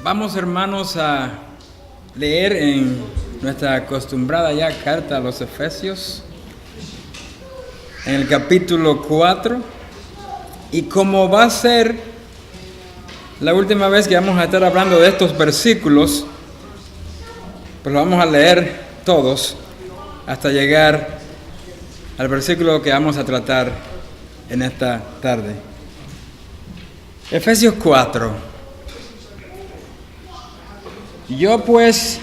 Vamos, hermanos, a leer en nuestra acostumbrada ya carta a los Efesios, en el capítulo 4. Y como va a ser la última vez que vamos a estar hablando de estos versículos, pues lo vamos a leer todos hasta llegar al versículo que vamos a tratar en esta tarde. Efesios 4. Yo pues,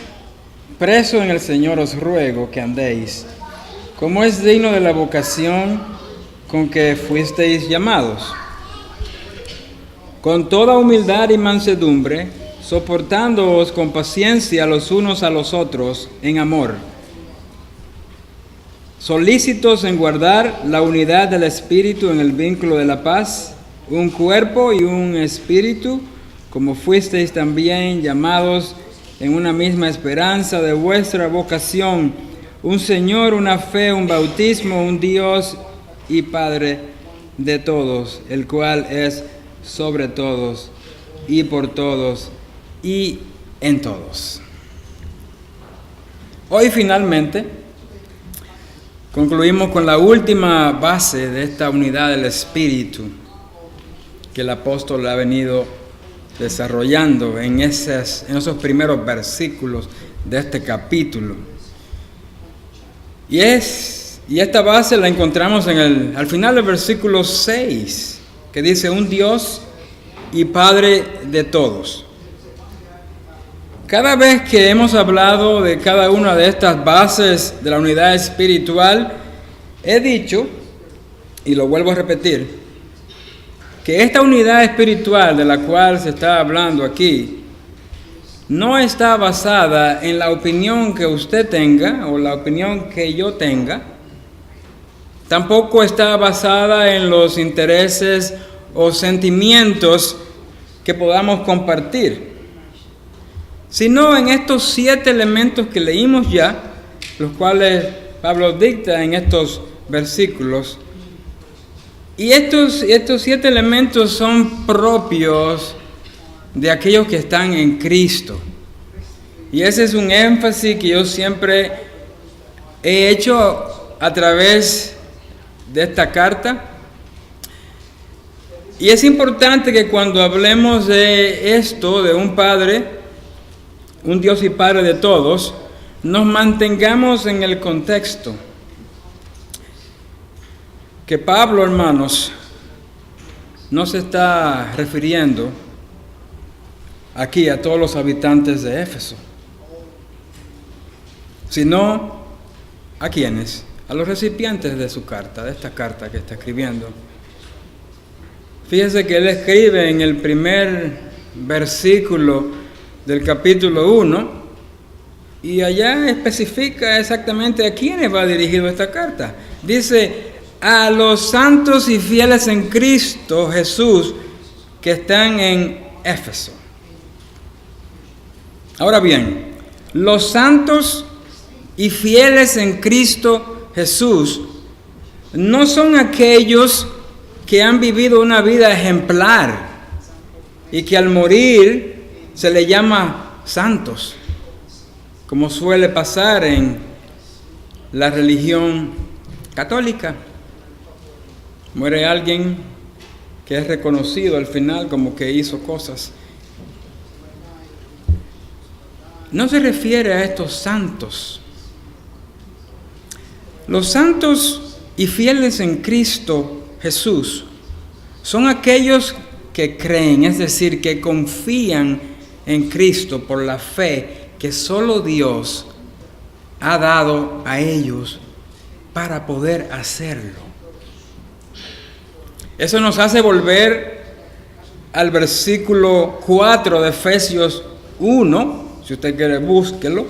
preso en el Señor, os ruego que andéis, como es digno de la vocación con que fuisteis llamados, con toda humildad y mansedumbre, soportándoos con paciencia los unos a los otros en amor, solícitos en guardar la unidad del Espíritu en el vínculo de la paz, un cuerpo y un espíritu, como fuisteis también llamados en una misma esperanza de vuestra vocación, un Señor, una fe, un bautismo, un Dios y Padre de todos, el cual es sobre todos y por todos y en todos. Hoy finalmente concluimos con la última base de esta unidad del Espíritu que el apóstol ha venido desarrollando en esos primeros versículos de este capítulo. Y esta base la encontramos al final del versículo 6, que dice: un Dios y Padre de todos. Cada vez que hemos hablado de cada una de estas bases de la unidad espiritual, he dicho, y lo vuelvo a repetir, que esta unidad espiritual de la cual se está hablando aquí no está basada en la opinión que usted tenga o la opinión que yo tenga. Tampoco está basada en los intereses o sentimientos que podamos compartir, sino en estos 7 elementos que leímos ya, los cuales Pablo dicta en estos versículos. Y estos 7 elementos son propios de aquellos que están en Cristo. Y ese es un énfasis que yo siempre he hecho a través de esta carta. Y es importante que cuando hablemos de esto, de un Padre, un Dios y Padre de todos, nos mantengamos en el contexto. Que Pablo, hermanos, no se está refiriendo aquí a todos los habitantes de Éfeso, sino a quienes, a los recipientes de su carta, de esta carta que está escribiendo. Fíjese que él escribe en el primer versículo del capítulo 1 y allá especifica exactamente a quiénes va dirigido esta carta. Dice: a los santos y fieles en Cristo Jesús que están en Éfeso. Ahora bien, los santos y fieles en Cristo Jesús no son aquellos que han vivido una vida ejemplar y que al morir se les llama santos, como suele pasar en la religión católica. Muere alguien que es reconocido al final como que hizo cosas. No se refiere a estos santos. Los santos y fieles en Cristo Jesús son aquellos que creen, es decir, que confían en Cristo por la fe que solo Dios ha dado a ellos para poder hacerlo. Eso nos hace volver al versículo 4 de Efesios 1, si usted quiere búsquelo,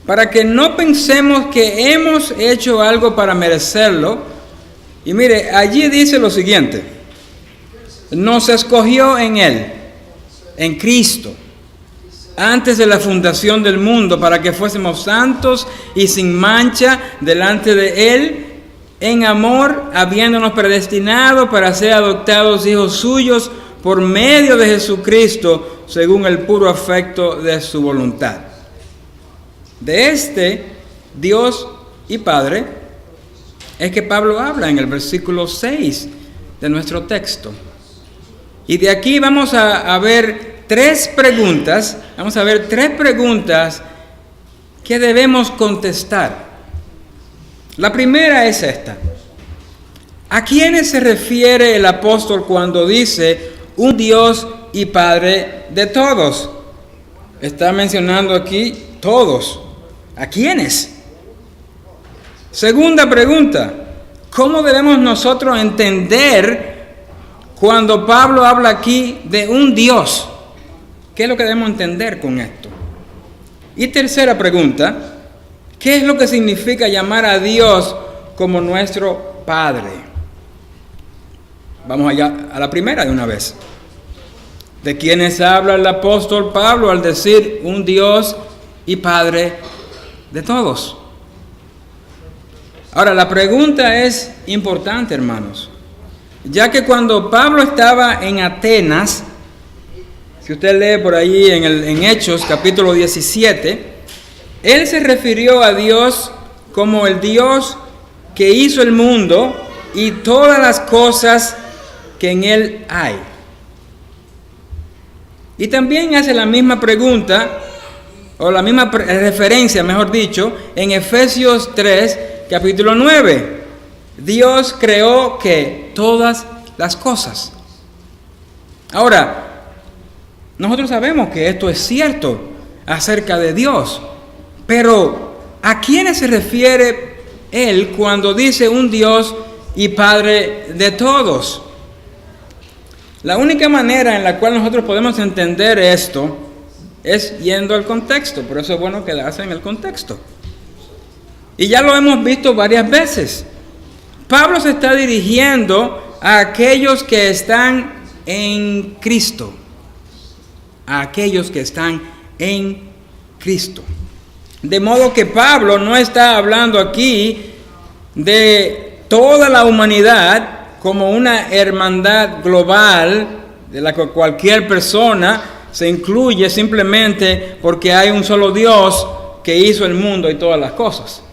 para que no pensemos que hemos hecho algo para merecerlo. Y mire, allí dice lo siguiente: nos escogió en Él, en Cristo, antes de la fundación del mundo, para que fuésemos santos y sin mancha delante de Él, en amor, habiéndonos predestinado para ser adoptados hijos suyos por medio de Jesucristo, según el puro afecto de su voluntad. De este Dios y Padre es que Pablo habla en el versículo 6 de nuestro texto. Y de aquí vamos a ver tres preguntas que debemos contestar. La primera es esta: ¿a quiénes se refiere el apóstol cuando dice un Dios y Padre de todos? Está mencionando aquí todos. ¿A quiénes? Segunda pregunta: ¿cómo debemos nosotros entender cuando Pablo habla aquí de un Dios? ¿Qué es lo que debemos entender con esto? Y tercera pregunta: ¿qué es lo que significa llamar a Dios como nuestro Padre? Vamos allá a la primera de una vez. ¿De quiénes habla el apóstol Pablo al decir un Dios y Padre de todos? Ahora, la pregunta es importante, hermanos, ya que cuando Pablo estaba en Atenas, si usted lee por ahí en Hechos capítulo 17, él se refirió a Dios como el Dios que hizo el mundo y todas las cosas que en él hay. Y también hace la misma pregunta, o la misma referencia, mejor dicho, en Efesios 3, capítulo 9. Dios creó que todas las cosas. Ahora, nosotros sabemos que esto es cierto acerca de Dios, pero ¿a quiénes se refiere él cuando dice un Dios y Padre de todos? La única manera en la cual nosotros podemos entender esto es yendo al contexto. Por eso es bueno quedarse en el contexto. Y ya lo hemos visto varias veces. Pablo se está dirigiendo a aquellos que están en Cristo. A aquellos que están en Cristo. De modo que Pablo no está hablando aquí de toda la humanidad como una hermandad global de la que cualquier persona se incluye simplemente porque hay un solo Dios que hizo el mundo y todas las cosas.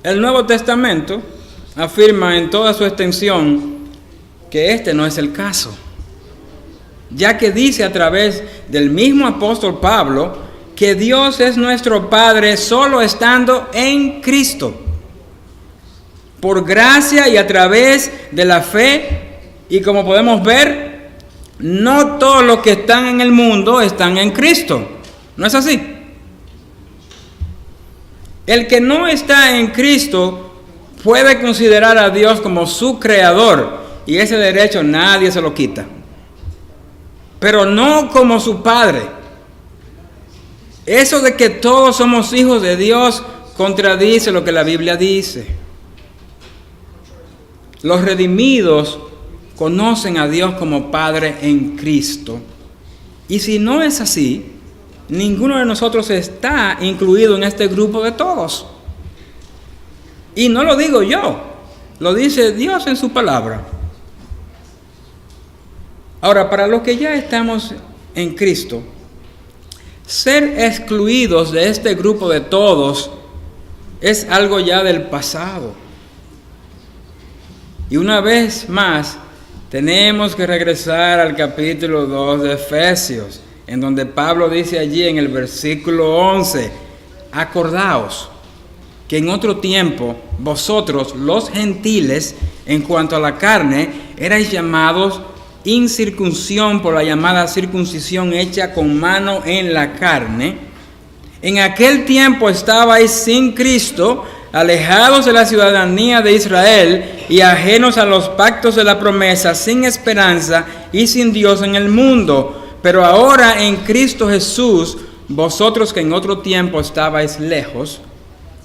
El Nuevo Testamento afirma en toda su extensión que este no es el caso, ya que dice a través del mismo apóstol Pablo que Dios es nuestro Padre solo estando en Cristo, por gracia y a través de la fe. Y como podemos ver, no todos los que están en el mundo están en Cristo. ¿No es así? El que no está en Cristo puede considerar a Dios como su creador, y ese derecho nadie se lo quita, pero no como su Padre. Eso de que todos somos hijos de Dios contradice lo que la Biblia dice. Los redimidos conocen a Dios como Padre en Cristo. Y si no es así, ninguno de nosotros está incluido en este grupo de todos. Y no lo digo yo, lo dice Dios en su palabra. Ahora, para los que ya estamos en Cristo, ser excluidos de este grupo de todos es algo ya del pasado. Y una vez más, tenemos que regresar al capítulo 2 de Efesios, en donde Pablo dice allí en el versículo 11, acordaos que en otro tiempo vosotros, los gentiles, en cuanto a la carne, erais llamados incircuncisión por la llamada circuncisión hecha con mano en la carne. En aquel tiempo estabais sin Cristo, alejados de la ciudadanía de Israel y ajenos a los pactos de la promesa, sin esperanza y sin Dios en el mundo. Pero ahora en Cristo Jesús, vosotros que en otro tiempo estabais lejos,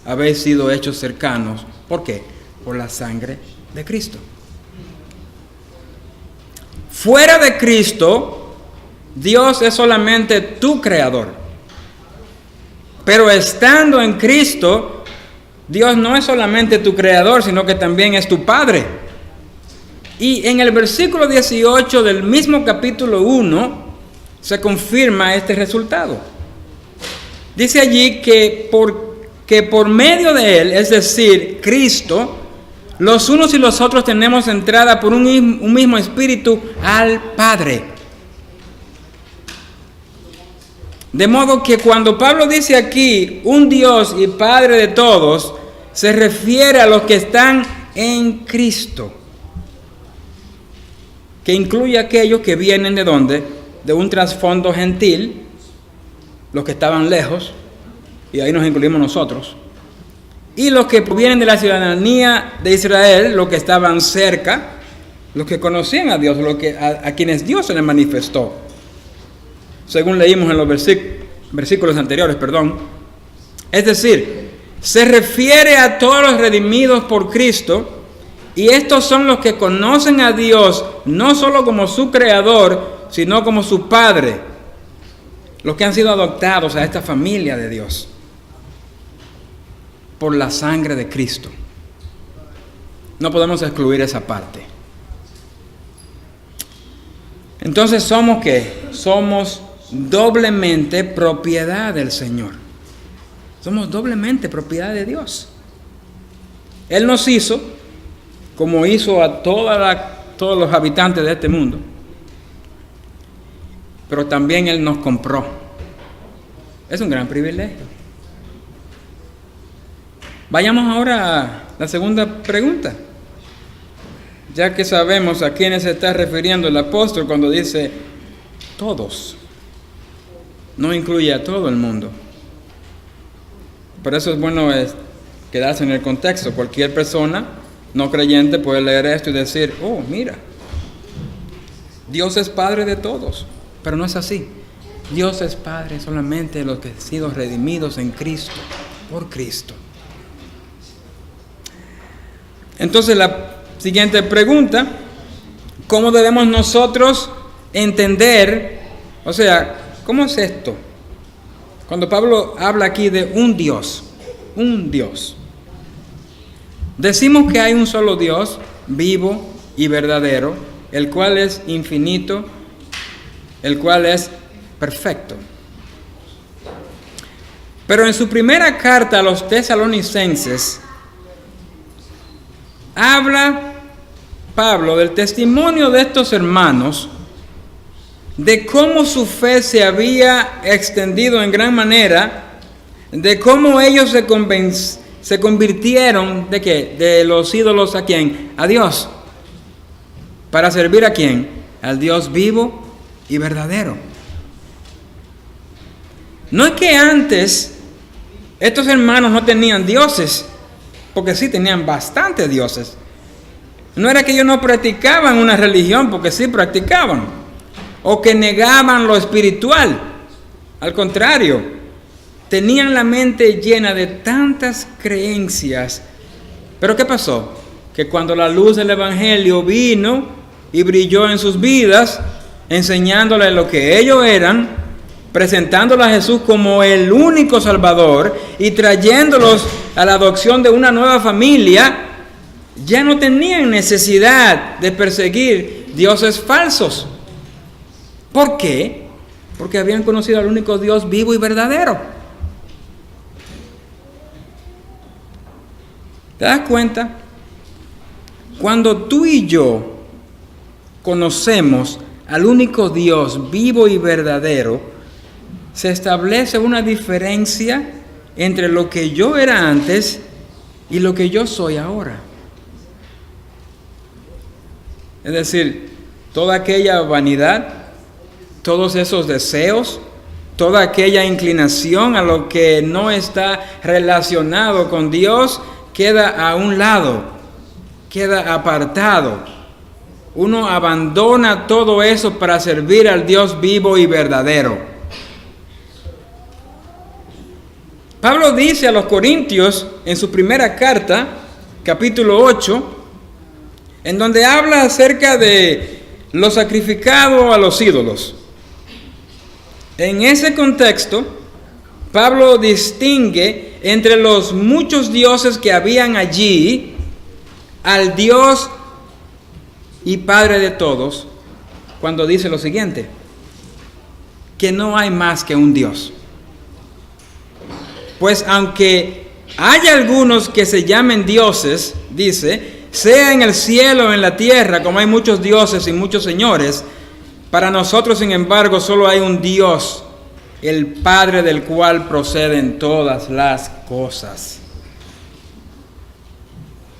habéis sido hechos cercanos. ¿Por qué? Por la sangre de Cristo. Fuera de Cristo, Dios es solamente tu creador. Pero estando en Cristo, Dios no es solamente tu creador, sino que también es tu Padre. Y en el versículo 18 del mismo capítulo 1 se confirma este resultado. Dice allí que por medio de Él, es decir, Cristo, los unos y los otros tenemos entrada por un mismo espíritu al Padre. De modo que cuando Pablo dice aquí, un Dios y Padre de todos, se refiere a los que están en Cristo, que incluye a aquellos que vienen ¿de dónde? De un trasfondo gentil, los que estaban lejos, y ahí nos incluimos nosotros, y los que provienen de la ciudadanía de Israel, los que estaban cerca, los que conocían a Dios, a quienes Dios se les manifestó, según leímos en los versículos anteriores, Es decir, se refiere a todos los redimidos por Cristo, y estos son los que conocen a Dios no solo como su creador, sino como su Padre, los que han sido adoptados a esta familia de Dios por la sangre de Cristo. No podemos excluir esa parte. Entonces, ¿somos qué? Somos doblemente propiedad del Señor. Somos doblemente propiedad de Dios. Él nos hizo como hizo a todos los habitantes de este mundo, pero también Él nos compró. Es un gran privilegio. Vayamos ahora a la segunda pregunta, ya que sabemos a quiénes se está refiriendo el apóstol cuando dice todos. No incluye a todo el mundo. Por eso es bueno quedarse en el contexto. Cualquier persona no creyente puede leer esto y decir, oh, mira, Dios es Padre de todos. Pero no es así. Dios es Padre solamente de los que han sido redimidos en Cristo, por Cristo. Entonces la siguiente pregunta, ¿cómo debemos nosotros entender? O sea, ¿cómo es esto? Cuando Pablo habla aquí de un Dios. Decimos que hay un solo Dios, vivo y verdadero, el cual es infinito, el cual es perfecto. Pero en su primera carta a los tesalonicenses, habla Pablo del testimonio de estos hermanos, de cómo su fe se había extendido en gran manera, de cómo ellos se convirtieron, ¿de qué? De los ídolos ¿a quién? A Dios. ¿Para servir a quién? Al Dios vivo y verdadero. No es que antes estos hermanos no tenían dioses, porque sí tenían bastantes dioses. No era que ellos no practicaban una religión, porque sí practicaban, o que negaban lo espiritual. Al contrario, tenían la mente llena de tantas creencias. Pero ¿qué pasó? Que cuando la luz del Evangelio vino y brilló en sus vidas, enseñándoles lo que ellos eran, presentándole a Jesús como el único Salvador y trayéndolos a la adopción de una nueva familia, ya no tenían necesidad de perseguir dioses falsos. ¿Por qué? Porque habían conocido al único Dios vivo y verdadero. ¿Te das cuenta? Cuando tú y yo conocemos al único Dios vivo y verdadero, se establece una diferencia entre lo que yo era antes y lo que yo soy ahora. Es decir, toda aquella vanidad, todos esos deseos, toda aquella inclinación a lo que no está relacionado con Dios, queda a un lado, queda apartado. Uno abandona todo eso para servir al Dios vivo y verdadero. Pablo dice a los Corintios en su primera carta, capítulo 8, en donde habla acerca de lo sacrificado a los ídolos. En ese contexto, Pablo distingue entre los muchos dioses que habían allí al Dios y Padre de todos, cuando dice lo siguiente, que no hay más que un Dios. Pues aunque haya algunos que se llamen dioses, dice, sea en el cielo o en la tierra, como hay muchos dioses y muchos señores, para nosotros, sin embargo, solo hay un Dios, el Padre del cual proceden todas las cosas.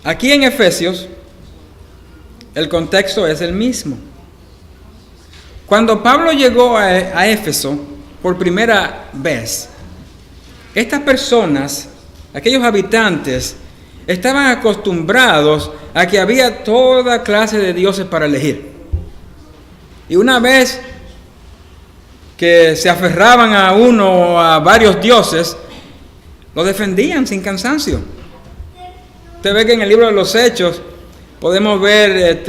Aquí en Efesios, el contexto es el mismo. Cuando Pablo llegó a Éfeso por primera vez, estas personas, aquellos habitantes, estaban acostumbrados a que había toda clase de dioses para elegir. Y una vez que se aferraban a uno o a varios dioses, lo defendían sin cansancio. Usted ve que en el libro de los Hechos podemos ver,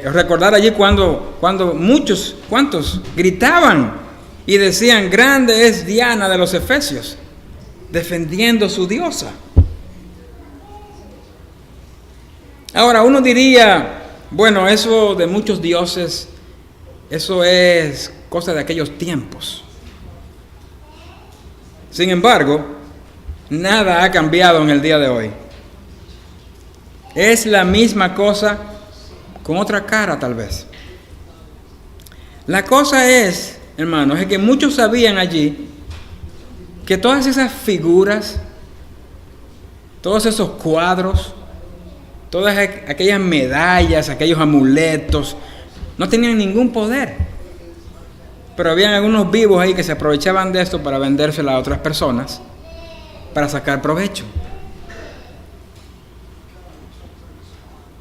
recordar allí cuando cuantos gritaban y decían, grande es Diana de los Efesios, defendiendo su diosa. Ahora uno diría, bueno, eso de muchos dioses, eso es cosa de aquellos tiempos. Sin embargo, nada ha cambiado en el día de hoy. Es la misma cosa con otra cara tal vez. La cosa es, hermanos, es que muchos sabían allí que todas esas figuras, todos esos cuadros, todas aquellas medallas, aquellos amuletos, no tenían ningún poder. Pero habían algunos vivos ahí que se aprovechaban de esto para vendérsela a otras personas, para sacar provecho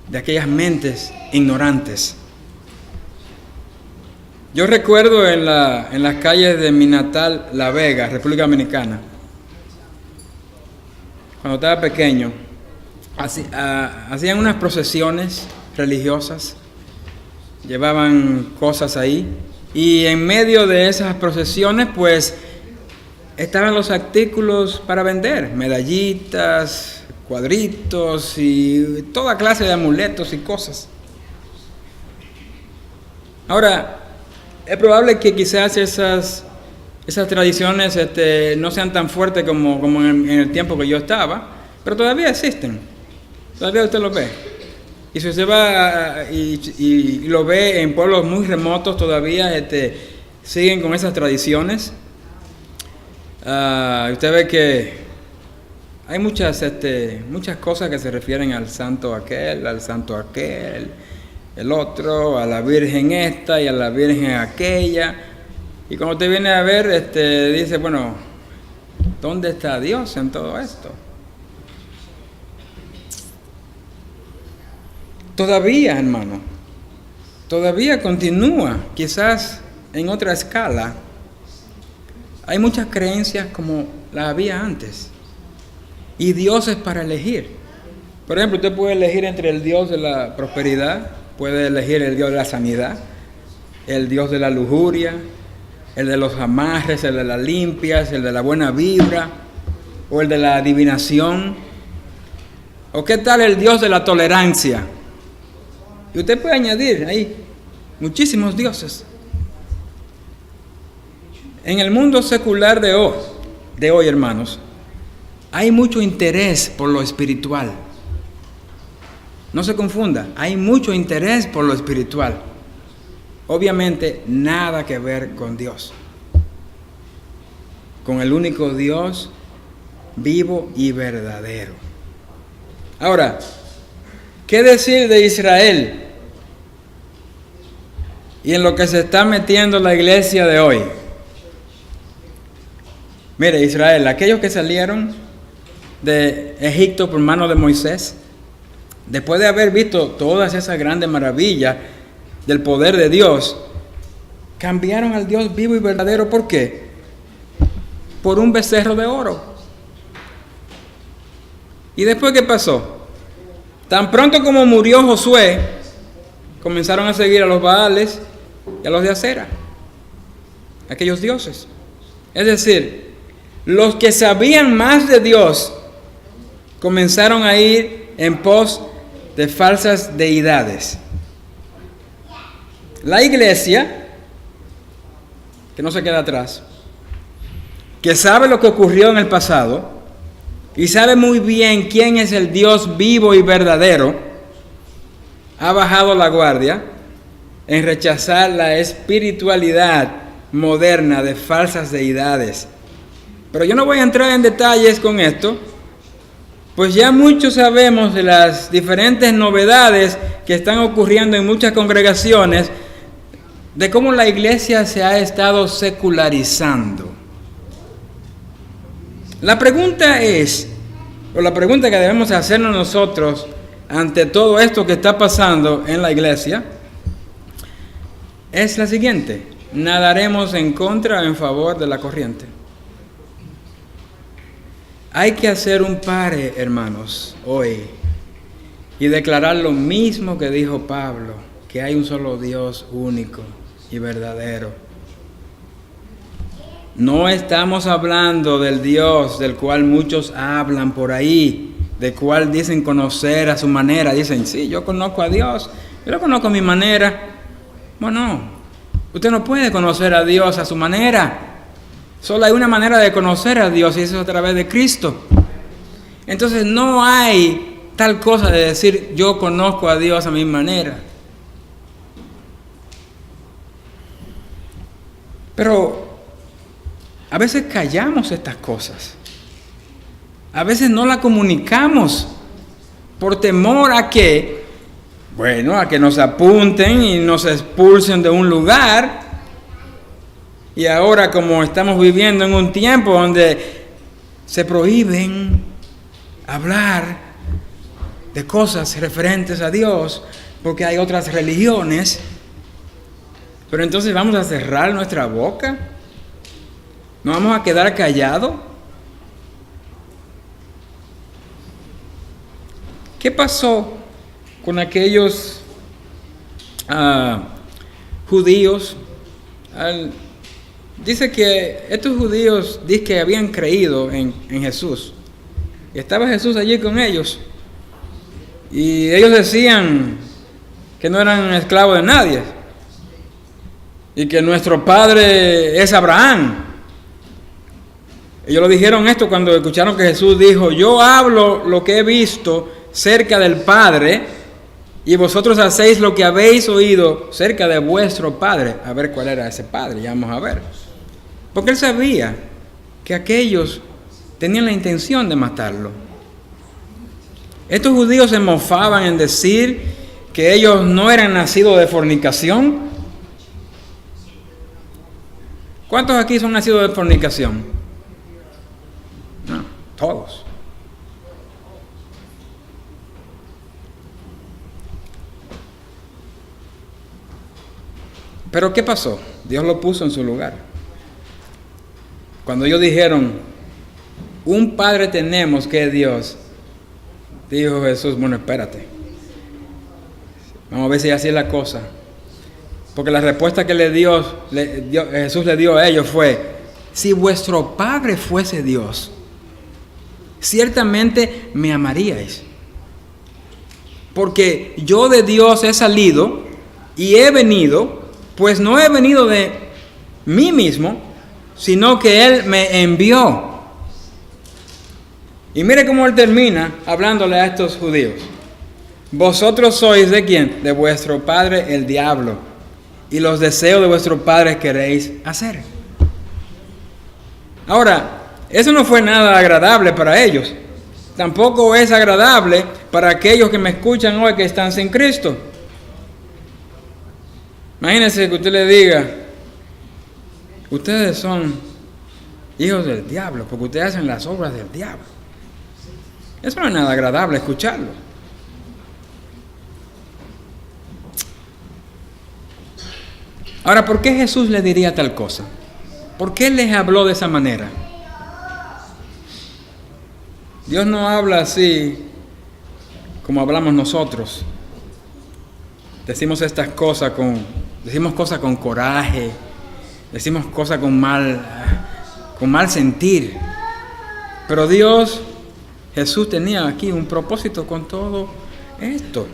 de aquellas mentes ignorantes. Yo recuerdo en las calles de mi natal, La Vega, República Dominicana, cuando estaba pequeño, hacían unas procesiones religiosas, llevaban cosas ahí, y en medio de esas procesiones, pues, estaban los artículos para vender, medallitas, cuadritos y toda clase de amuletos y cosas. Ahora, es probable que quizás esas tradiciones no sean tan fuertes como en el tiempo que yo estaba, pero todavía existen. Todavía usted lo ve. Y si usted va y lo ve en pueblos muy remotos, todavía siguen con esas tradiciones. Usted ve que hay muchas cosas que se refieren al santo aquel, el otro, a la virgen esta y a la virgen aquella. Y cuando usted viene a ver, dice, bueno, ¿dónde está Dios en todo esto? Todavía, hermano, todavía continúa, quizás en otra escala. Hay muchas creencias como las había antes. Y dioses para elegir. Por ejemplo, usted puede elegir entre el Dios de la prosperidad, puede elegir el Dios de la sanidad, el Dios de la lujuria, el de los amarres, el de las limpias, el de la buena vibra, o el de la adivinación. ¿O qué tal el Dios de la tolerancia? Y usted puede añadir ahí muchísimos dioses. En el mundo secular de hoy, hermanos, hay mucho interés por lo espiritual. No se confunda, hay mucho interés por lo espiritual. Obviamente, nada que ver con Dios. Con el único Dios vivo y verdadero. Ahora, ¿qué decir de Israel? Y en lo que se está metiendo la iglesia de hoy. Mire, Israel, aquellos que salieron de Egipto por mano de Moisés, después de haber visto todas esas grandes maravillas del poder de Dios, cambiaron al Dios vivo y verdadero. ¿Por qué? Por un becerro de oro. ¿Y después qué pasó? Tan pronto como murió Josué, comenzaron a seguir a los Baales y a los de Acera, aquellos dioses. Es decir, los que sabían más de Dios comenzaron a ir en pos de falsas deidades. La iglesia, que no se queda atrás, que sabe lo que ocurrió en el pasado y sabe muy bien quién es el Dios vivo y verdadero, ha bajado la guardia en rechazar la espiritualidad moderna de falsas deidades. Pero yo no voy a entrar en detalles con esto, pues ya muchos sabemos de las diferentes novedades que están ocurriendo en muchas congregaciones, de cómo la iglesia se ha estado secularizando. La pregunta es, o la pregunta que debemos hacernos nosotros ante todo esto que está pasando en la iglesia, es la siguiente: ¿nadaremos en contra o en favor de la corriente? Hay que hacer un pare, hermanos, hoy y declarar lo mismo que dijo Pablo, que hay un solo Dios único y verdadero. No estamos hablando del Dios del cual muchos hablan por ahí, del cual dicen conocer a su manera. Dicen, sí, yo conozco a Dios, yo lo conozco a mi manera. Bueno, usted no puede conocer a Dios a su manera. Solo hay una manera de conocer a Dios y eso es a través de Cristo. Entonces no hay tal cosa de decir yo conozco a Dios a mi manera. Pero a veces callamos estas cosas. A veces no las comunicamos por temor a que, a que nos apunten y nos expulsen de un lugar. Y ahora, como estamos viviendo en un tiempo donde se prohíben hablar de cosas referentes a Dios, porque hay otras religiones, pero entonces vamos a cerrar nuestra boca, ¿no vamos a quedar callados? ¿Qué pasó con aquellos judíos? Dice que estos judíos dicen que habían creído en Jesús. Y estaba Jesús allí con ellos. Y ellos decían que no eran esclavos de nadie. Y que nuestro padre es Abraham. Ellos lo dijeron esto cuando escucharon que Jesús dijo, yo hablo lo que he visto cerca del Padre, y vosotros hacéis lo que habéis oído cerca de vuestro Padre. A ver cuál era ese Padre, ya vamos a ver. Porque él sabía que aquellos tenían la intención de matarlo. Estos judíos se mofaban en decir que ellos no eran nacidos de fornicación. ¿Cuántos aquí son nacidos de fornicación? No, todos. Pero ¿qué pasó? Dios lo puso en su lugar. Cuando ellos dijeron, un Padre tenemos que es Dios, dijo Jesús, bueno, espérate. Vamos a ver si así es la cosa. Porque la respuesta que Jesús le dio a ellos fue, si vuestro Padre fuese Dios, ciertamente me amaríais. Porque yo de Dios he salido y he venido, pues no he venido de mí mismo, sino que Él me envió. Y mire cómo Él termina hablándole a estos judíos. Vosotros sois ¿de quién? De vuestro padre el diablo, y los deseos de vuestro padre queréis hacer. Ahora, eso no fue nada agradable para ellos. Tampoco es agradable para aquellos que me escuchan hoy que están sin Cristo. Imagínense que usted le diga, ustedes son hijos del diablo, porque ustedes hacen las obras del diablo. Eso no es nada agradable escucharlo. Ahora, ¿por qué Jesús le diría tal cosa? ¿Por qué les habló de esa manera? Dios no habla así como hablamos nosotros. Decimos estas cosas decimos cosas con coraje, decimos cosas con mal sentir. Pero Jesús tenía aquí un propósito con todo esto.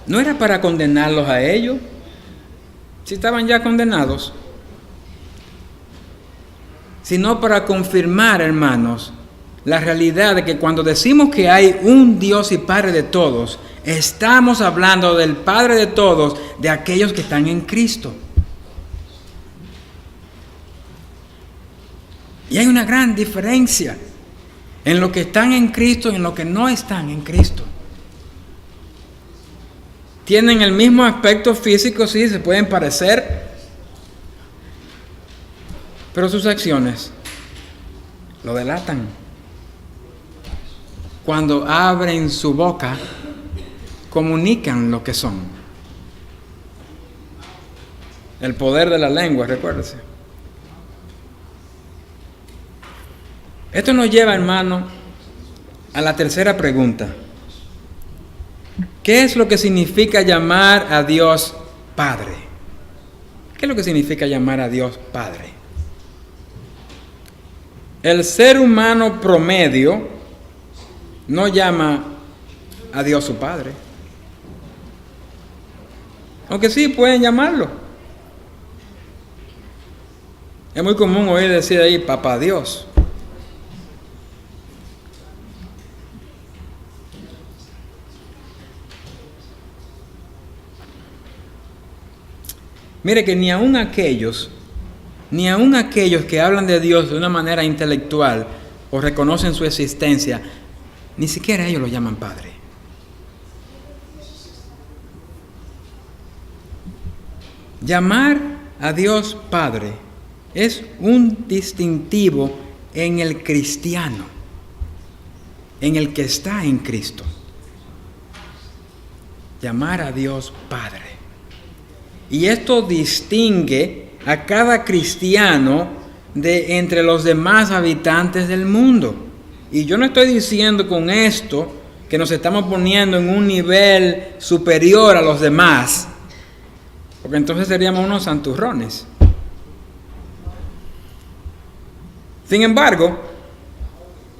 no era para condenarlos a ellos, si estaban ya condenados, sino para confirmar, hermanos, la realidad de que cuando decimos que hay un Dios y Padre de todos, estamos hablando del Padre de todos, de aquellos que están en Cristo. Y hay una gran diferencia en los que están en Cristo y en los que no están en Cristo. Tienen el mismo aspecto físico, sí, se pueden parecer, pero sus acciones lo delatan. Cuando abren su boca, comunican lo que son. El poder de la lengua, recuérdese. Esto nos lleva, hermano, a la tercera pregunta. ¿Qué es lo que significa llamar a Dios Padre? ¿Qué es lo que significa llamar a Dios Padre? El ser humano promedio no llama a Dios su Padre. Aunque sí pueden llamarlo. Es muy común oír decir ahí, Papá Dios. Mire que ni aun aquellos que hablan de Dios de una manera intelectual o reconocen su existencia, ni siquiera ellos lo llaman Padre. Llamar a Dios Padre es un distintivo en el cristiano, en el que está en Cristo. Llamar a Dios Padre. Y esto distingue a cada cristiano de entre los demás habitantes del mundo. Y yo no estoy diciendo con esto que nos estamos poniendo en un nivel superior a los demás, porque entonces seríamos unos santurrones. Sin embargo,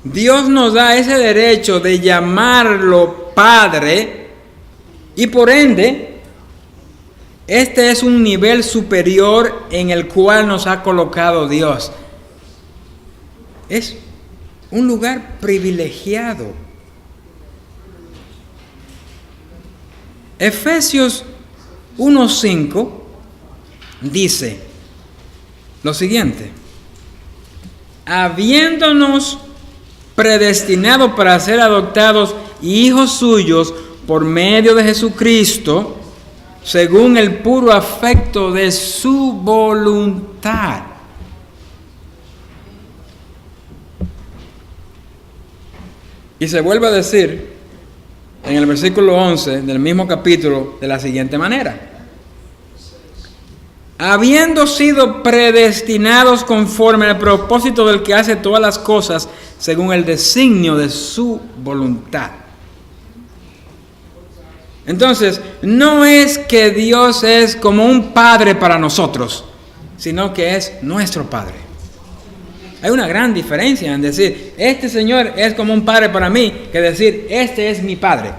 Dios nos da ese derecho de llamarlo Padre y por ende, este es un nivel superior en el cual nos ha colocado Dios. Es un lugar privilegiado. Efesios 1:5 dice lo siguiente: habiéndonos predestinado para ser adoptados hijos suyos por medio de Jesucristo, según el puro afecto de su voluntad. Y se vuelve a decir en el versículo 11 del mismo capítulo de la siguiente manera: habiendo sido predestinados conforme al propósito del que hace todas las cosas según el designio de su voluntad. Entonces, no es que Dios es como un padre para nosotros, sino que es nuestro Padre. Hay una gran diferencia en decir, este Señor es como un padre para mí, que decir, este es mi Padre.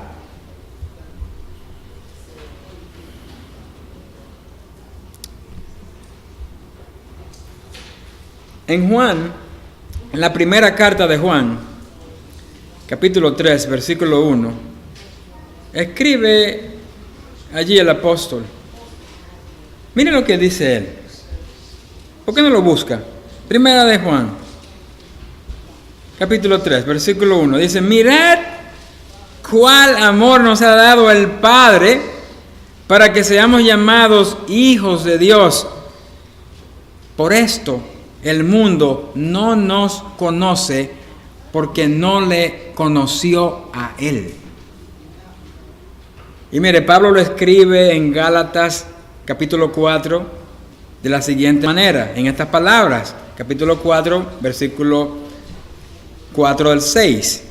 En Juan, en la primera carta de Juan, capítulo 3, versículo 1, escribe allí el apóstol. Miren lo que dice él. ¿Por qué no lo busca? Primera de Juan, capítulo 3, versículo 1. Dice, mirad cuál amor nos ha dado el Padre para que seamos llamados hijos de Dios. Por esto el mundo no nos conoce porque no le conoció a Él. Y mire, Pablo lo escribe en Gálatas capítulo 4 de la siguiente manera, en estas palabras, capítulo 4, versículo 4 al 6.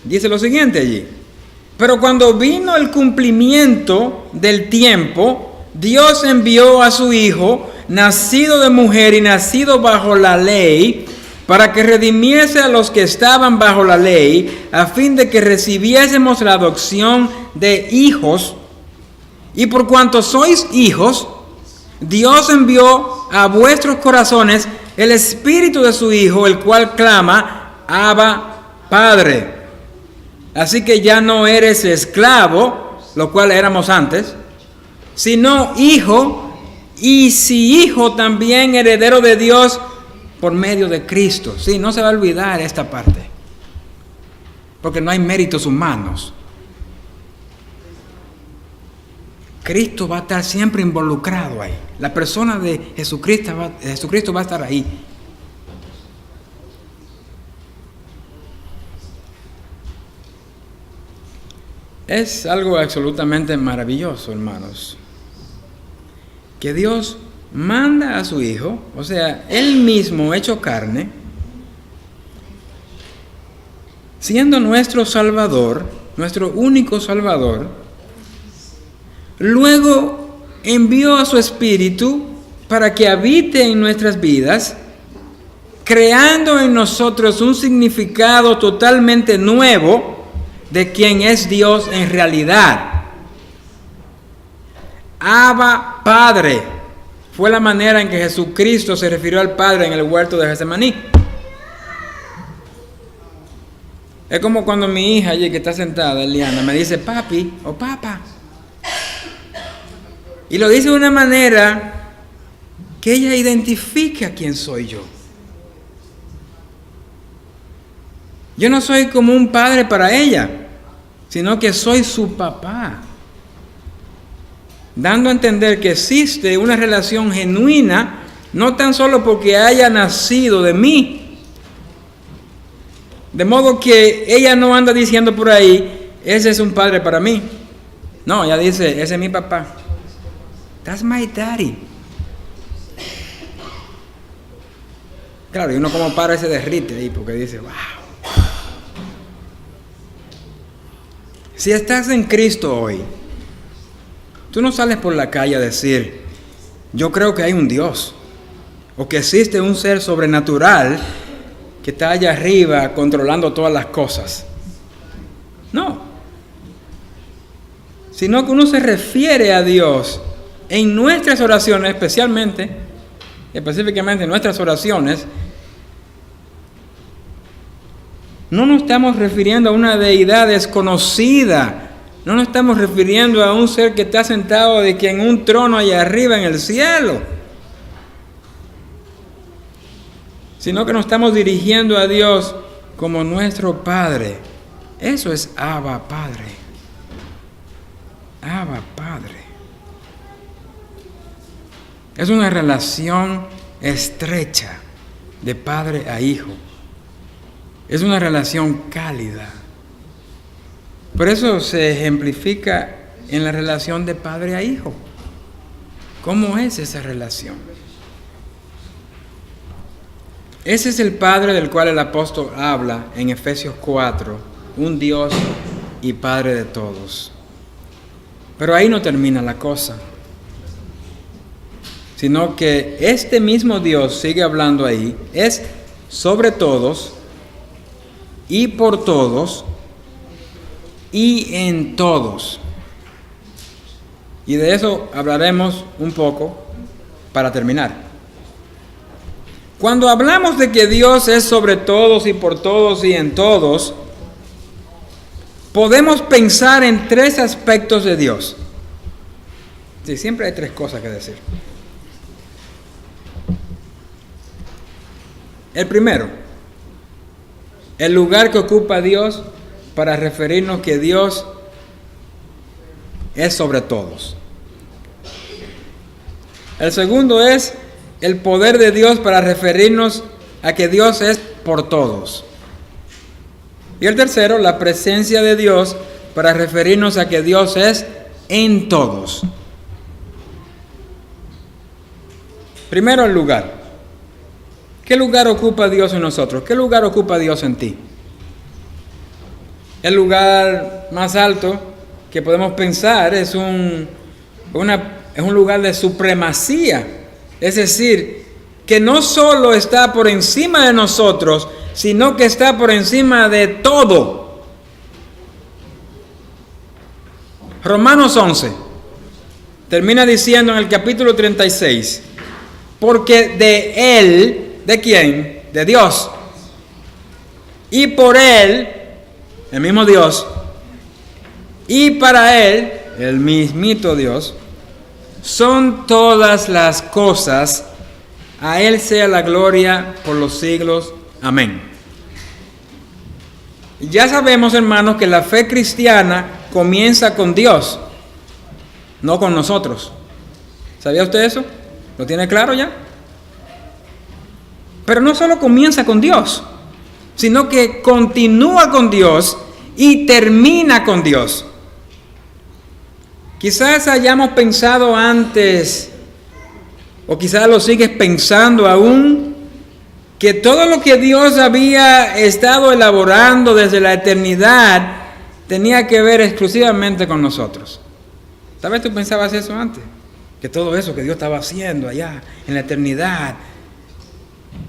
Dice lo siguiente allí: pero cuando vino el cumplimiento del tiempo, Dios envió a su Hijo, nacido de mujer y nacido bajo la ley, para que redimiese a los que estaban bajo la ley, a fin de que recibiésemos la adopción de hijos. Y por cuanto sois hijos, Dios envió a vuestros corazones el Espíritu de su Hijo, el cual clama, Abba, Padre. Así que ya no eres esclavo, lo cual éramos antes, sino hijo, y si hijo también heredero de Dios por medio de Cristo. Sí, no se va a olvidar esta parte, porque no hay méritos humanos. Cristo va a estar siempre involucrado ahí. La persona de Jesucristo va a estar ahí. Es algo absolutamente maravilloso, hermanos, que Dios manda a su Hijo, o sea, Él mismo hecho carne, siendo nuestro Salvador, nuestro único Salvador. Luego envió a su Espíritu para que habite en nuestras vidas, creando en nosotros un significado totalmente nuevo de quién es Dios en realidad. Abba, Padre, fue la manera en que Jesucristo se refirió al Padre en el huerto de Getsemaní. Es como cuando mi hija allí que está sentada, Eliana, me dice papi o papá. Y lo dice de una manera que ella identifica quién soy yo. Yo no soy como un padre para ella, sino que soy su papá. Dando a entender que existe una relación genuina, no tan solo porque haya nacido de mí. De modo que ella no anda diciendo por ahí, ese es un padre para mí. No, ella dice, ese es mi papá. That's my daddy. Claro, y uno como padre se derrite ahí porque dice, wow. Si estás en Cristo hoy, tú no sales por la calle a decir, yo creo que hay un Dios, o que existe un ser sobrenatural que está allá arriba controlando todas las cosas. No. Sino que uno se refiere a Dios en nuestras oraciones, específicamente en nuestras oraciones. No nos estamos refiriendo a una deidad desconocida. No nos estamos refiriendo a un ser que está sentado de que en un trono allá arriba en el cielo. Sino que nos estamos dirigiendo a Dios como nuestro Padre. Eso es Abba, Padre. Abba, Padre. Es una relación estrecha de padre a hijo. Es una relación cálida. Por eso se ejemplifica en la relación de padre a hijo. ¿Cómo es esa relación? Ese es el Padre del cual el apóstol habla en Efesios 4, un Dios y Padre de todos. Pero ahí no termina la cosa, sino que este mismo Dios sigue hablando ahí, es sobre todos y por todos y en todos. Y de eso hablaremos un poco para terminar. Cuando hablamos de que Dios es sobre todos y por todos y en todos, podemos pensar en tres aspectos de Dios. Sí, siempre hay tres cosas que decir. El primero, el lugar que ocupa Dios para referirnos que Dios es sobre todos. El segundo es el poder de Dios para referirnos a que Dios es por todos. Y el tercero, la presencia de Dios para referirnos a que Dios es en todos. Primero, el lugar. ¿Qué lugar ocupa Dios en nosotros? ¿Qué lugar ocupa Dios en ti? El lugar más alto que podemos pensar es un lugar de supremacía. Es decir, que no solo está por encima de nosotros, sino que está por encima de todo. Romanos 11. termina diciendo en el capítulo 36, porque de Él, ¿de quién? De Dios. Y por Él, el mismo Dios, y para Él, el mismito Dios, son todas las cosas. A Él sea la gloria por los siglos. Amén. Ya sabemos, hermanos, que la fe cristiana comienza con Dios, no con nosotros. ¿Sabía usted eso? ¿Lo tiene claro ya? Pero no solo comienza con Dios, sino que continúa con Dios y termina con Dios. Quizás hayamos pensado antes, o quizás lo sigues pensando aún, que todo lo que Dios había estado elaborando desde la eternidad tenía que ver exclusivamente con nosotros. ¿Tal vez tú pensabas eso antes? Que todo eso que Dios estaba haciendo allá en la eternidad,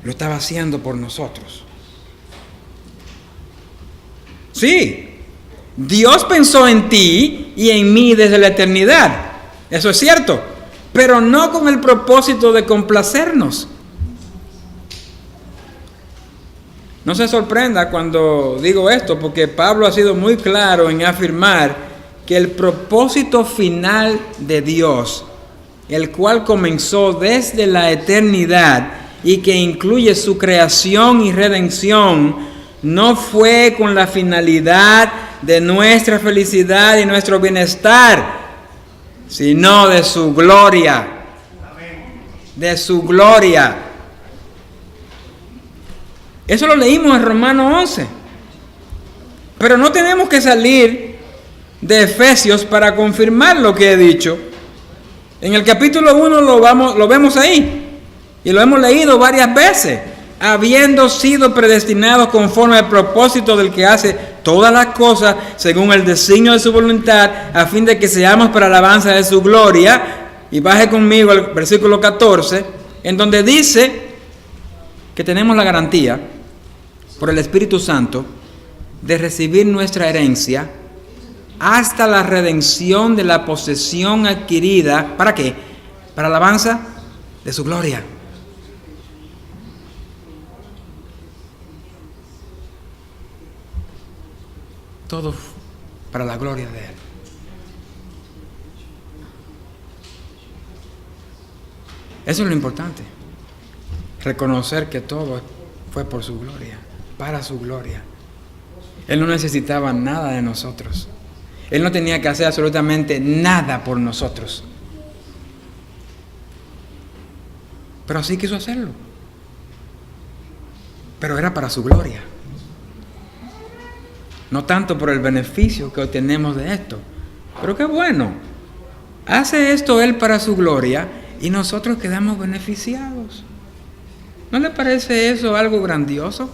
lo estaba haciendo por nosotros. Sí, Dios pensó en ti y en mí desde la eternidad. Eso es cierto, pero no con el propósito de complacernos. No se sorprenda cuando digo esto, porque Pablo ha sido muy claro en afirmar que el propósito final de Dios, el cual comenzó desde la eternidad y que incluye su creación y redención, no fue con la finalidad de nuestra felicidad y nuestro bienestar, sino de su gloria. De su gloria. Eso lo leímos en Romanos 11. Pero no tenemos que salir de Efesios para confirmar lo que he dicho. En el capítulo 1 lo vemos ahí. Y lo hemos leído varias veces. Habiendo sido predestinados conforme al propósito del que hace todas las cosas según el designio de su voluntad, a fin de que seamos para alabanza de su gloria. Y baje conmigo al versículo 14, en donde dice que tenemos la garantía por el Espíritu Santo de recibir nuestra herencia hasta la redención de la posesión adquirida. ¿Para qué? Para alabanza de su gloria. Todo para la gloria de Él. Eso es lo importante. Reconocer que todo fue por su gloria, para su gloria. Él no necesitaba nada de nosotros. Él no tenía que hacer absolutamente nada por nosotros. Pero sí quiso hacerlo. Pero era para su gloria. No tanto por el beneficio que obtenemos de esto. Pero qué bueno. Hace esto Él para su gloria y nosotros quedamos beneficiados. ¿No le parece eso algo grandioso?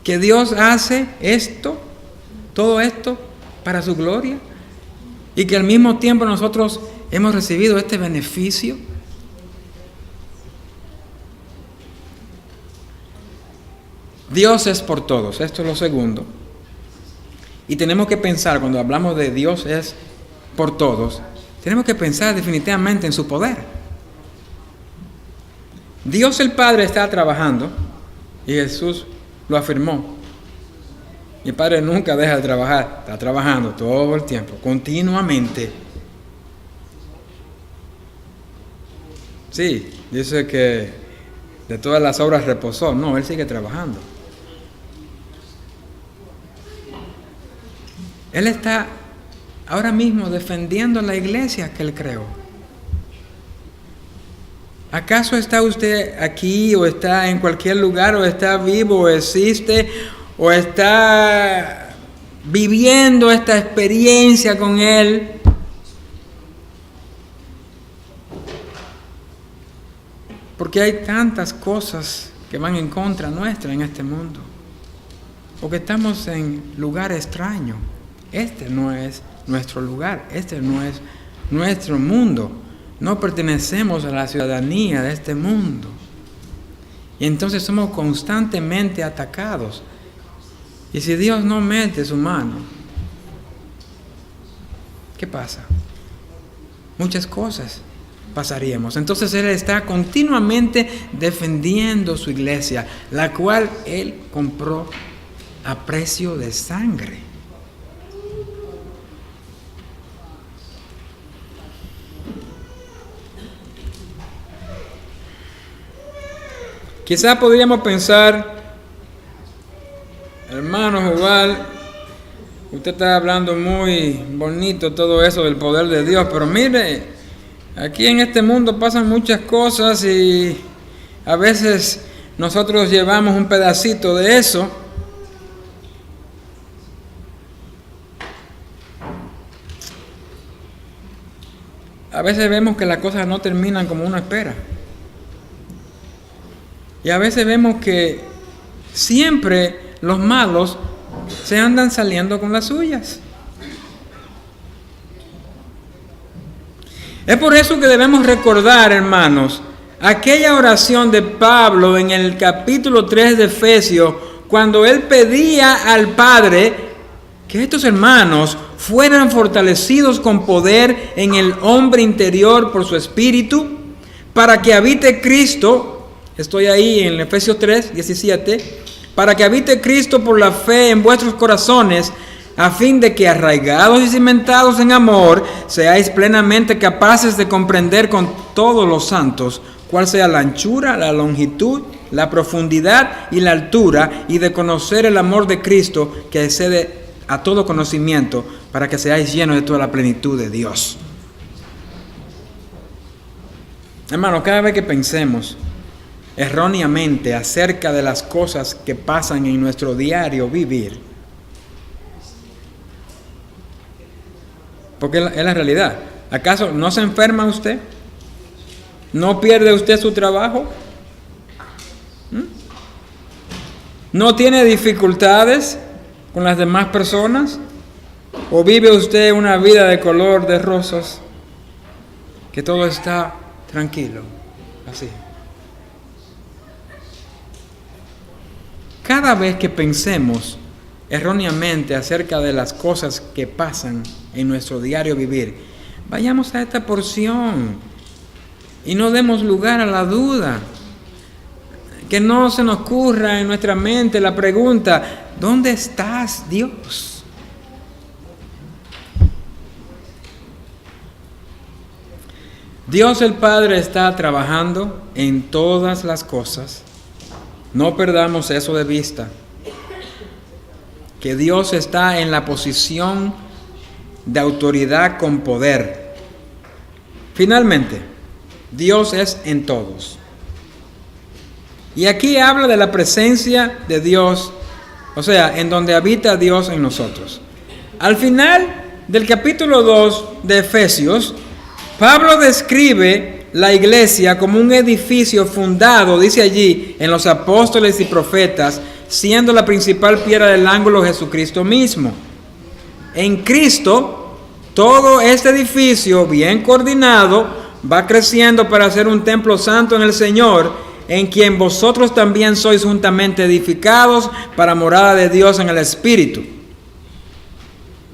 Que Dios hace esto, todo esto, para su gloria. Y que al mismo tiempo nosotros hemos recibido este beneficio. Dios es por todos. Esto es lo segundo. Y tenemos que pensar, cuando hablamos de Dios es por todos, tenemos que pensar definitivamente en su poder. Dios el Padre está trabajando y Jesús lo afirmó. Mi Padre nunca deja de trabajar, está trabajando todo el tiempo, continuamente. Sí, dice que de todas las obras reposó. No, Él sigue trabajando. Él está ahora mismo defendiendo la iglesia que Él creó. ¿Acaso está usted aquí o está en cualquier lugar o está vivo o existe o está viviendo esta experiencia con Él? Porque hay tantas cosas que van en contra nuestra en este mundo. O que estamos en lugar extraño. Este no es nuestro lugar, este no es nuestro mundo. No pertenecemos a la ciudadanía de este mundo. Y entonces somos constantemente atacados. Y si Dios no mete su mano, ¿qué pasa? muchas cosas pasaríamos. Entonces Él está continuamente defendiendo su iglesia, la cual Él compró a precio de sangre. Quizá podríamos pensar, hermano Jubal, usted está hablando muy bonito todo eso del poder de Dios, pero mire, aquí en este mundo pasan muchas cosas y a veces nosotros llevamos un pedacito de eso. A veces vemos que las cosas no terminan como uno espera. Y a veces vemos que siempre los malos se andan saliendo con las suyas. Es por eso que debemos recordar, hermanos, aquella oración de Pablo en el capítulo 3 de Efesios, cuando él pedía al Padre que estos hermanos fueran fortalecidos con poder en el hombre interior por su espíritu, para que habite Cristo. Estoy ahí en Efesios 3, 17. Para que habite Cristo por la fe en vuestros corazones, a fin de que arraigados y cimentados en amor, seáis plenamente capaces de comprender con todos los santos cuál sea la anchura, la longitud, la profundidad y la altura, y de conocer el amor de Cristo que excede a todo conocimiento, para que seáis llenos de toda la plenitud de Dios. Hermano, cada vez que pensemos erróneamente acerca de las cosas que pasan en nuestro diario vivir, porque es la realidad. ¿Acaso no se enferma usted? ¿No pierde usted su trabajo? ¿No tiene dificultades con las demás personas? ¿O vive usted una vida de color de rosas, que todo está tranquilo, así? Cada vez que pensemos erróneamente acerca de las cosas que pasan en nuestro diario vivir, vayamos a esta porción y no demos lugar a la duda. Que no se nos ocurra en nuestra mente la pregunta: ¿dónde estás, Dios? Dios el Padre está trabajando en todas las cosas. No perdamos eso de vista, que Dios está en la posición de autoridad con poder. Finalmente, Dios es en todos. Y aquí habla de la presencia de Dios, o sea, en donde habita Dios en nosotros. Al final del capítulo 2 de Efesios, Pablo describe la iglesia como un edificio fundado, dice allí, en los apóstoles y profetas, siendo la principal piedra del ángulo Jesucristo mismo. En Cristo, todo este edificio, bien coordinado, va creciendo para ser un templo santo en el Señor, en quien vosotros también sois juntamente edificados para morada de Dios en el Espíritu.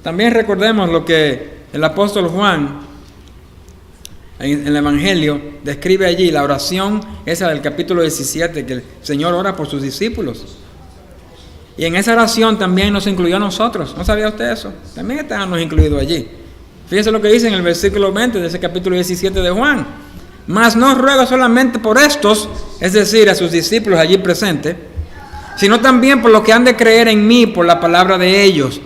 También recordemos lo que el apóstol Juan en el Evangelio describe allí, la oración esa del capítulo 17, que el Señor ora por sus discípulos. Y en esa oración también nos incluyó a nosotros. ¿No sabía usted eso? También estábamos incluidos allí. Fíjese lo que dice en el versículo 20 de ese capítulo 17 de Juan. Mas no ruego solamente por estos, es decir, a sus discípulos allí presentes, sino también por los que han de creer en mí por la palabra de ellos.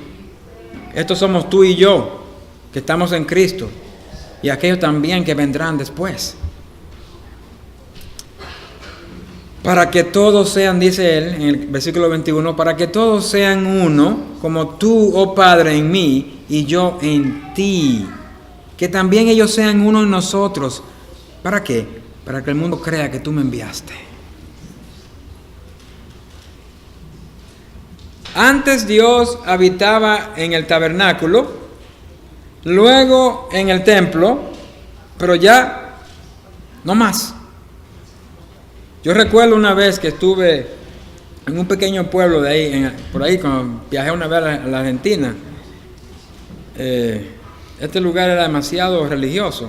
Estos somos tú y yo, que estamos en Cristo, y aquellos también que vendrán después. Para que todos sean, dice él en el versículo 21, para que todos sean uno, como tú, oh Padre, en mí y yo en ti. Que también ellos sean uno en nosotros. ¿Para qué? Para que el mundo crea que tú me enviaste. Antes Dios habitaba en el tabernáculo, luego en el templo, pero ya no más. Yo recuerdo una vez que estuve en un pequeño pueblo de ahí, por ahí, cuando viajé una vez a la Argentina. Este lugar era demasiado religioso.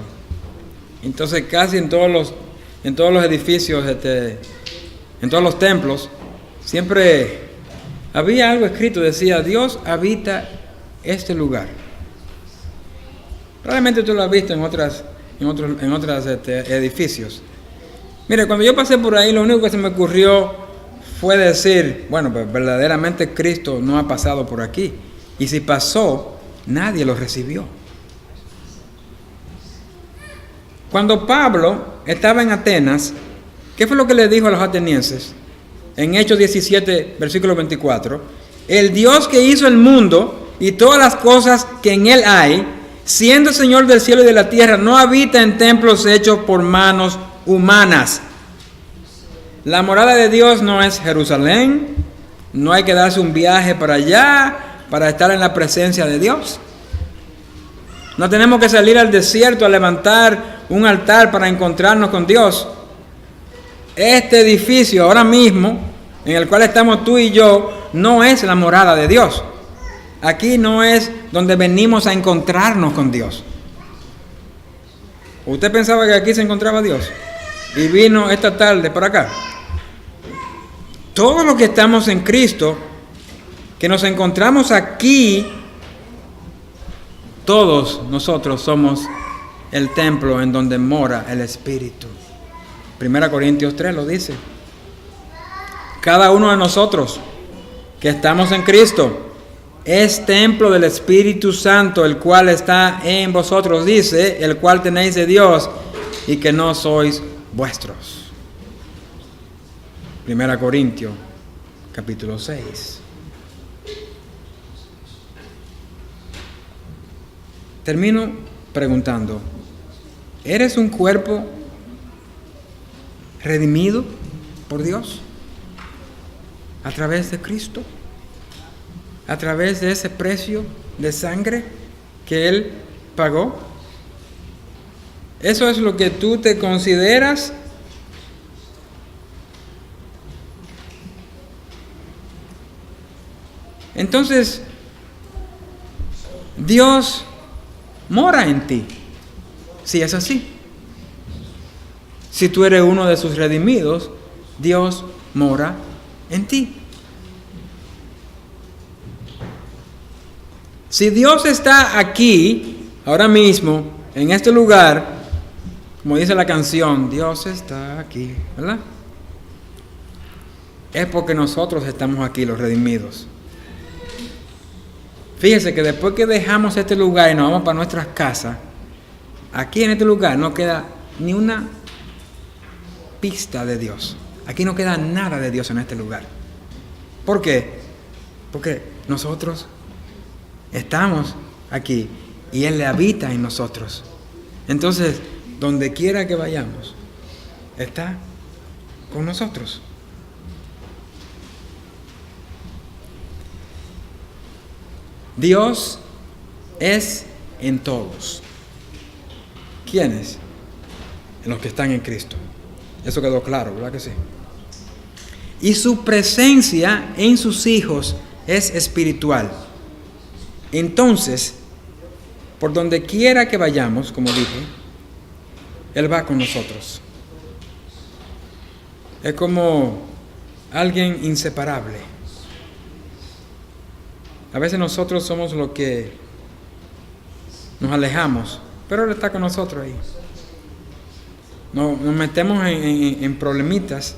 Entonces casi en todos los edificios, en todos los templos, siempre había algo escrito, decía, Dios habita este lugar. Probablemente tú lo has visto en otros edificios. Mire, cuando yo pasé por ahí, lo único que se me ocurrió fue decir, bueno, pues verdaderamente Cristo no ha pasado por aquí. Y si pasó, nadie lo recibió. Cuando Pablo estaba en Atenas, ¿qué fue lo que le dijo a los atenienses? En Hechos 17, versículo 24. El Dios que hizo el mundo y todas las cosas que en él hay, siendo Señor del cielo y de la tierra, no habita en templos hechos por manos humanas. La morada de Dios no es Jerusalén, no hay que darse un viaje para allá para estar en la presencia de Dios. No tenemos que salir al desierto a levantar un altar para encontrarnos con Dios. Este edificio ahora mismo, en el cual estamos tú y yo, no es la morada de Dios. Aquí no es donde venimos a encontrarnos con Dios. ¿Usted pensaba que aquí se encontraba Dios? Y vino esta tarde para acá. Todos los que estamos en Cristo, que nos encontramos aquí, todos nosotros somos el templo en donde mora el Espíritu. 1 Corintios 3 lo dice. Cada uno de nosotros que estamos en Cristo es templo del Espíritu Santo, el cual está en vosotros, dice, el cual tenéis de Dios y que no sois vuestros. 1 Corintios, capítulo 6. Termino preguntando, ¿eres un cuerpo redimido por Dios a través de Cristo? ¿A través de ese precio de sangre que Él pagó? ¿Eso es lo que tú te consideras? Entonces, Dios mora en ti, si es así. Si tú eres uno de sus redimidos, Dios mora en ti. Si Dios está aquí, ahora mismo, en este lugar, como dice la canción, Dios está aquí, ¿verdad? Es porque nosotros estamos aquí, los redimidos. Fíjese que después que dejamos este lugar y nos vamos para nuestras casas, aquí en este lugar no queda ni una pista de Dios. Aquí no queda nada de Dios en este lugar. ¿Por qué? Porque nosotros estamos aquí y Él habita en nosotros. Entonces, donde quiera que vayamos, está con nosotros. Dios es en todos. ¿Quiénes? En los que están en Cristo. Eso quedó claro, ¿verdad que sí? Y su presencia en sus hijos es espiritual. Entonces, por donde quiera que vayamos, como dije, Él va con nosotros. Es como alguien inseparable. A veces nosotros somos los que nos alejamos, pero Él está con nosotros ahí. Nos metemos en problemitas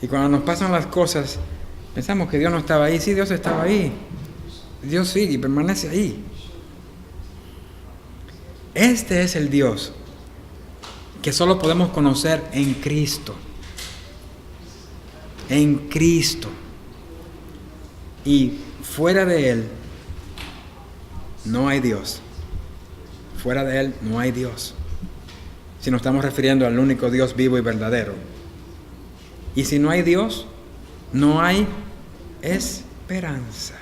y cuando nos pasan las cosas pensamos que Dios no estaba ahí. Sí, Dios estaba ahí. Dios sigue y permanece ahí. Este es el Dios que solo podemos conocer en Cristo. En Cristo. Y fuera de Él no hay Dios. Fuera de Él no hay Dios. Si nos estamos refiriendo al único Dios vivo y verdadero. Y si no hay Dios, no hay esperanza.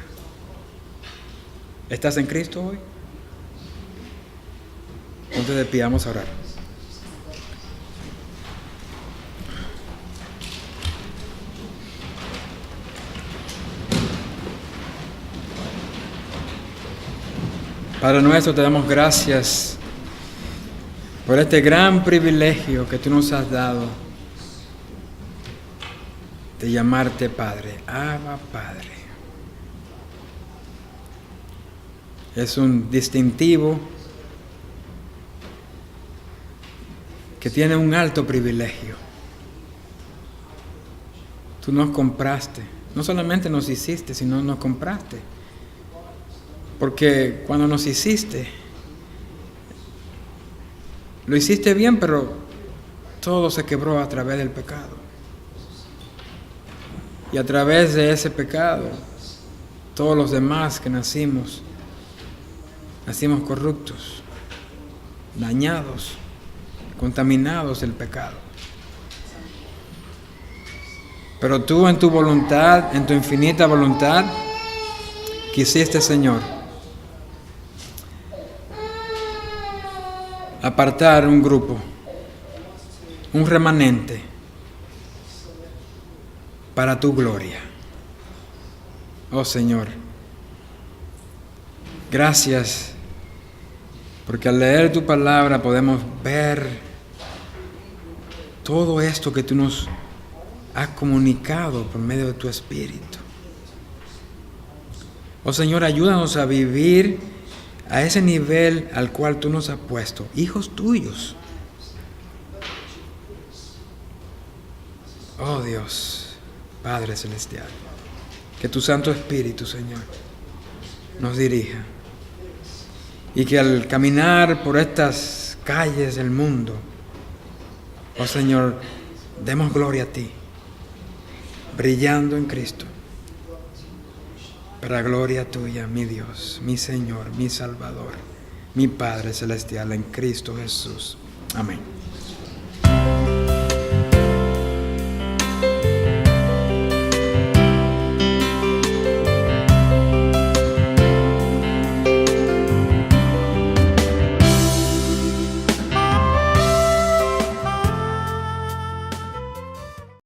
¿Estás en Cristo hoy? Ponte de pie, vamos a orar. Padre nuestro, te damos gracias por este gran privilegio que tú nos has dado de llamarte Padre, Abba Padre. Es un distintivo que tiene un alto privilegio. Tú nos compraste, no solamente nos hiciste, sino nos compraste. Porque cuando nos hiciste, lo hiciste bien, pero todo se quebró a través del pecado. Y a través de ese pecado, todos los demás que nacimos corruptos, dañados, contaminados del pecado. Pero tú en tu voluntad, en tu infinita voluntad, quisiste, Señor, apartar un grupo, un remanente, para tu gloria. Oh Señor, gracias, porque al leer tu palabra podemos ver todo esto que tú nos has comunicado por medio de tu Espíritu. Oh Señor, ayúdanos a vivir a ese nivel al cual tú nos has puesto, hijos tuyos. Oh Dios, Padre Celestial, que tu Santo Espíritu, Señor, nos dirija. Y que al caminar por estas calles del mundo, oh Señor, demos gloria a ti, brillando en Cristo, para gloria tuya, mi Dios, mi Señor, mi Salvador, mi Padre Celestial, en Cristo Jesús. Amén.